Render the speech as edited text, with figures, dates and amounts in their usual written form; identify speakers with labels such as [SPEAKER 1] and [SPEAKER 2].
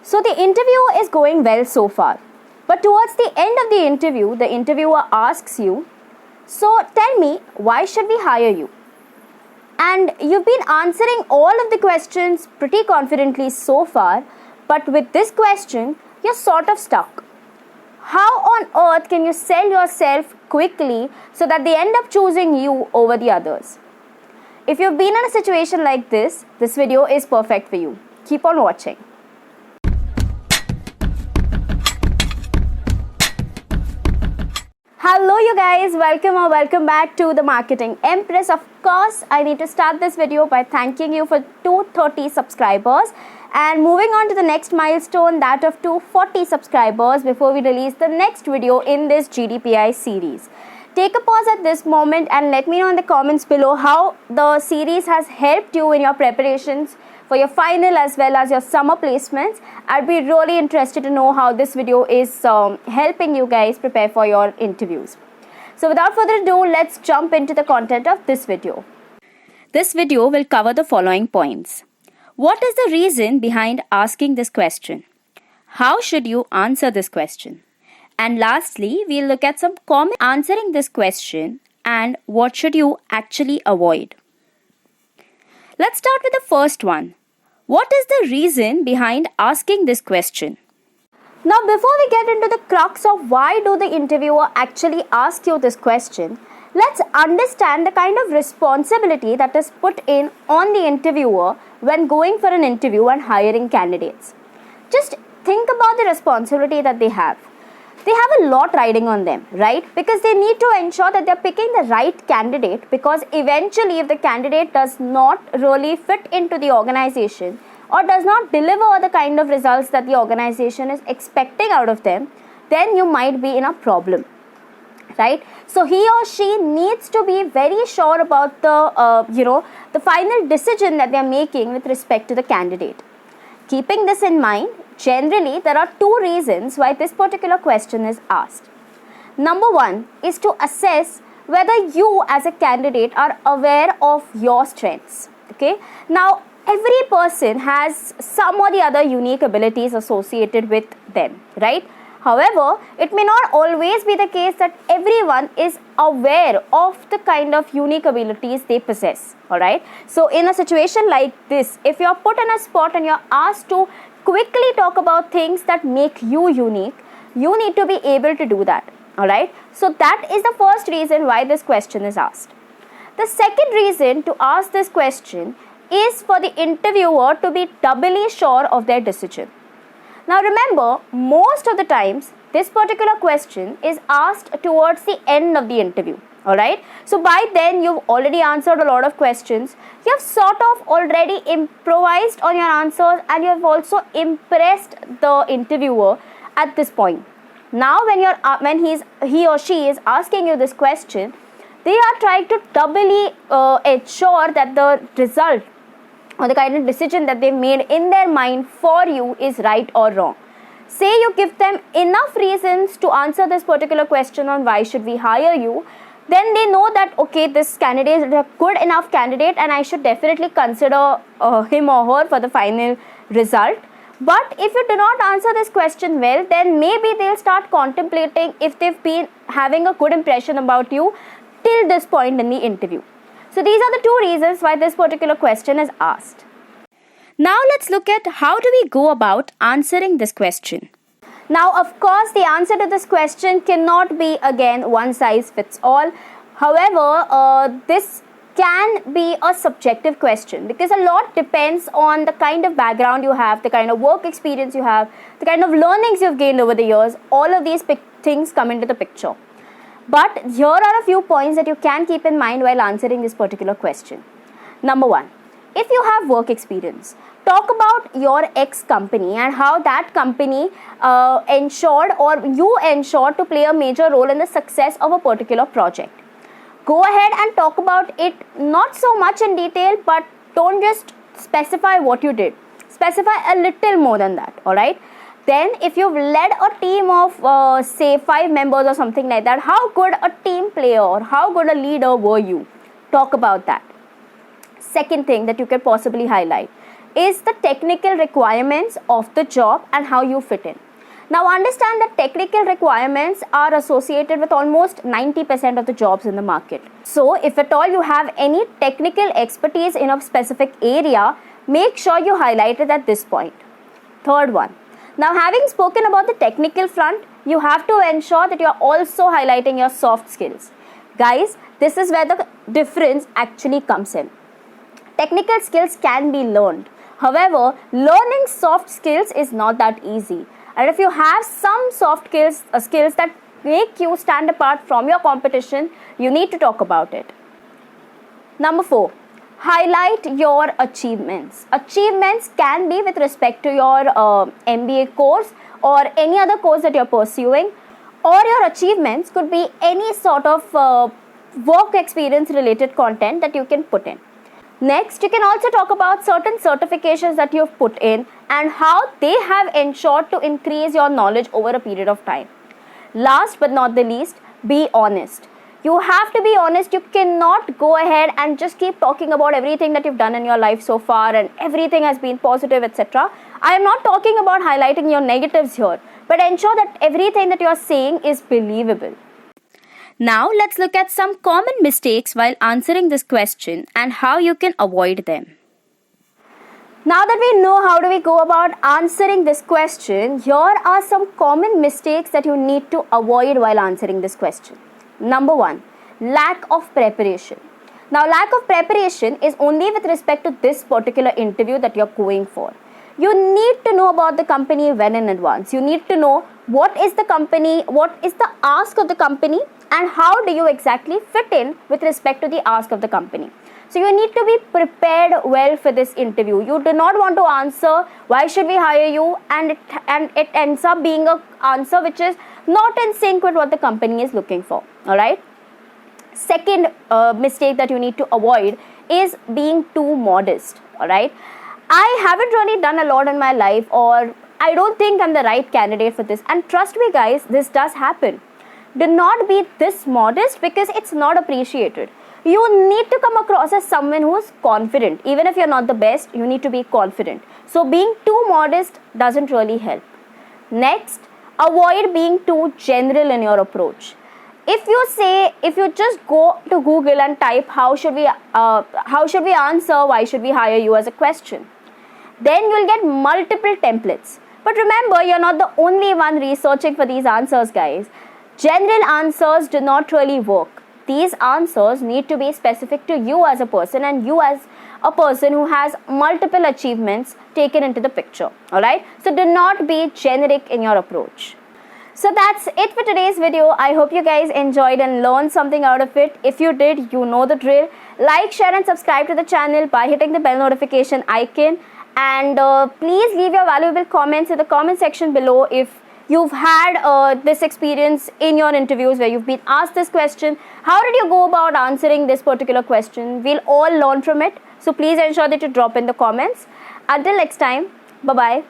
[SPEAKER 1] So the interview is going well so far. But towards the end of the interview, the interviewer asks you, so tell me, why should we hire you? And you've been answering all of the questions pretty confidently so far, but with this question, you're sort of stuck. How on earth can you sell yourself quickly so that they end up choosing you over the others? If you've been in a situation like this video is perfect for you. Keep on watching. Hello you guys, welcome back to the Marketing Empress. Of course, I need to start this video by thanking you for 230 subscribers and moving on to the next milestone, that of 240 subscribers before we release the next video in this GDPI series. Take a pause at this moment and let me know in the comments below how the series has helped you in your preparations for your final as well as your summer placements. I'd be really interested to know how this video is helping you guys prepare for your interviews. So without further ado, let's jump into the content of this video. This video will cover the following points. What is the reason behind asking this question? How should you answer this question? And lastly, we'll look at some common answering this question and what should you actually avoid. Let's start with the first one. What is the reason behind asking this question? Now, before we get into the crux of why do the interviewer actually ask you this question, let's understand the kind of responsibility that is put in on the interviewer when going for an interview and hiring candidates. Just think about the responsibility that they have. They have a lot riding on them, right? Because they need to ensure that they're picking the right candidate, because eventually if the candidate does not really fit into the organization or does not deliver the kind of results that the organization is expecting out of them, then you might be in a problem, right? So he or she needs to be very sure about the final decision that they're making with respect to the candidate. Keeping this in mind, generally, there are two reasons why this particular question is asked. Number one is to assess whether you as a candidate are aware of your strengths. Okay. Now, every person has some or the other unique abilities associated with them, right? However, it may not always be the case that everyone is aware of the kind of unique abilities they possess. Alright. So, in a situation like this, if you're put in a spot and you're asked to quickly talk about things that make you unique, you need to be able to do that. Alright. So, that is the first reason why this question is asked. The second reason to ask this question is for the interviewer to be doubly sure of their decision. Now remember, most of the times this particular question is asked towards the end of the interview. Alright. So by then you've already answered a lot of questions. You've sort of already improvised on your answers and you've also impressed the interviewer at this point. Now when he or she is asking you this question, they are trying to doubly ensure that the result or the kind of decision that they made in their mind for you is right or wrong. Say you give them enough reasons to answer this particular question on why should we hire you, then they know that okay, this candidate is a good enough candidate and I should definitely consider him or her for the final result. But if you do not answer this question well, then maybe they'll start contemplating if they've been having a good impression about you till this point in the interview. So these are the two reasons why this particular question is asked. Now let's look at how do we go about answering this question. Now of course the answer to this question cannot be again one size fits all. However, this can be a subjective question because a lot depends on the kind of background you have, the kind of work experience you have, the kind of learnings you've gained over the years. All of these things come into the picture. But here are a few points that you can keep in mind while answering this particular question. Number one, if you have work experience, talk about your ex-company and how that company ensured or you ensured to play a major role in the success of a particular project. Go ahead and talk about it not so much in detail, but don't just specify what you did. Specify a little more than that, alright? Then if you've led a team of say 5 members or something like that, how good a team player or how good a leader were you? Talk about that. Second thing that you can possibly highlight is the technical requirements of the job and how you fit in. Now understand that technical requirements are associated with almost 90% of the jobs in the market. So if at all you have any technical expertise in a specific area, make sure you highlight it at this point. Third one. Now having spoken about the technical front, you have to ensure that you are also highlighting your soft skills. Guys, this is where the difference actually comes in. Technical skills can be learned. However, learning soft skills is not that easy. And if you have some soft skills that make you stand apart from your competition, you need to talk about it. Number 4, highlight your achievements. Achievements can be with respect to your MBA course or any other course that you're pursuing, or your achievements could be any sort of work experience related content that you can put in. Next, you can also talk about certain certifications that you've put in and how they have ensured to increase your knowledge over a period of time. Last but not the least, be honest. You have to be honest. You cannot go ahead and just keep talking about everything that you've done in your life so far and everything has been positive, etc. I am not talking about highlighting your negatives here, but ensure that everything that you are saying is believable. Now let's look at some common mistakes while answering this question and how you can avoid them. Now that we know how do we go about answering this question, here are some common mistakes that you need to avoid while answering this question. Number 1, lack of preparation. Now lack of preparation is only with respect to this particular interview that you're going for. You need to know about the company well in advance. You need to know what is the company, what is the ask of the company, and how do you exactly fit in with respect to the ask of the company. So you need to be prepared well for this interview. You do not want to answer why should we hire you and it ends up being an answer which is not in sync with what the company is looking for. Alright. Second mistake that you need to avoid is being too modest. Alright. I haven't really done a lot in my life, or I don't think I'm the right candidate for this. And trust me guys, this does happen. Do not be this modest because it's not appreciated. You need to come across as someone who is confident. Even if you're not the best, you need to be confident. So being too modest doesn't really help. Next, avoid being too general in your approach. If you just go to Google and type how should we answer, why should we hire you as a question, then you'll get multiple templates. But remember, you're not the only one researching for these answers, guys. General answers do not really work. These answers need to be specific to you as a person and you as a person who has multiple achievements taken into the picture. Alright? So do not be generic in your approach. So that's it for today's video. I hope you guys enjoyed and learned something out of it. If you did, you know the drill. Like, share and subscribe to the channel by hitting the bell notification icon. And please leave your valuable comments in the comment section below if you've had this experience in your interviews where you've been asked this question. How did you go about answering this particular question? We'll all learn from it. So please ensure that you drop in the comments. Until next time, bye-bye.